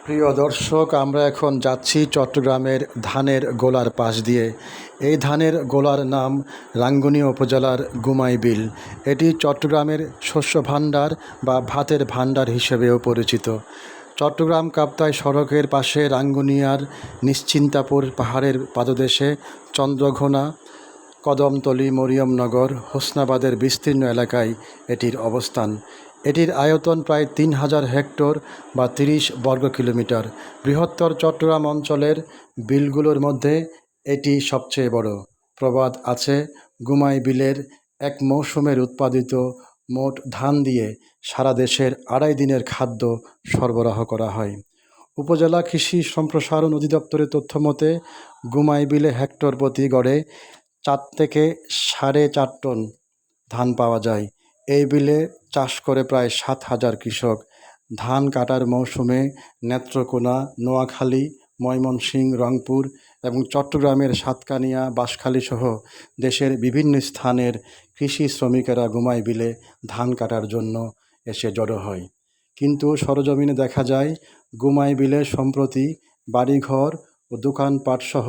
প্রিয় দর্শক, আমরা এখন যাচ্ছি চট্টগ্রামের ধানের গোলার পাশ দিয়ে। এই ধানের গোলার নাম রাঙ্গুনিয়া উপজেলার গুমাই বিল। এটি চট্টগ্রামের শস্য ভাণ্ডার বা ভাতের ভাণ্ডার হিসেবেও পরিচিত। চট্টগ্রাম কাপ্তাই সড়কের পাশে রাঙ্গুনিয়ার নিশ্চিন্তাপুর পাহাড়ের পাদদেশে চন্দ্রঘোনা, কদমতলী, মরিয়মনগর, হোসনাবাদের বিস্তীর্ণ এলাকায় এটির অবস্থান। এটির আয়তন প্রায় ৩,০০০ হেক্টর বা ৩০ বর্গ কিলোমিটার। বৃহত্তর চট্টগ্রাম অঞ্চলের বিলগুলোর মধ্যে এটি সবচেয়ে বড়। প্রবাদ আছে, গুমাই বিলের এক মৌসুমের উৎপাদিত মোট ধান দিয়ে সারা দেশের ২.৫ দিনের খাদ্য সরবরাহ করা হয়। উপজেলা কৃষি সম্প্রসারণ অধিদপ্তরের তথ্যমতে গুমাই বিলে হেক্টর প্রতি গড়ে ৪ থেকে ৪.৫ টন ধান পাওয়া যায়। এই বিলে চাষ করে প্রায় ৭,০০০ কৃষক। ধান কাটার মৌসুমে নেত্রকোনা, নোয়াখালী, ময়মনসিংহ, রংপুর এবং চট্টগ্রামের সাতকানিয়া, বাঁশখালীসহ দেশের বিভিন্ন স্থানের কৃষি শ্রমিকেরা গুমাই বিলে ধান কাটার জন্য এসে জড়ো হয়। কিন্তু সরজমিনে দেখা যায়, গুমাই বিলে সম্প্রতি বাড়িঘর ও দোকানপাটসহ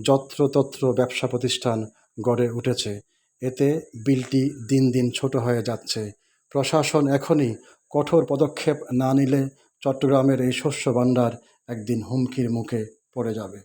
যত্রতত্র ব্যবসা প্রতিষ্ঠান গড়ে উঠেছে। এতে বিলটি দিন দিন ছোট হয়ে যাচ্ছে। প্রশাসন এখনই কঠোর পদক্ষেপ না নিলে চট্টগ্রামের এই শস্য ভাণ্ডার একদিন হুমকির মুখে পড়ে যাবে।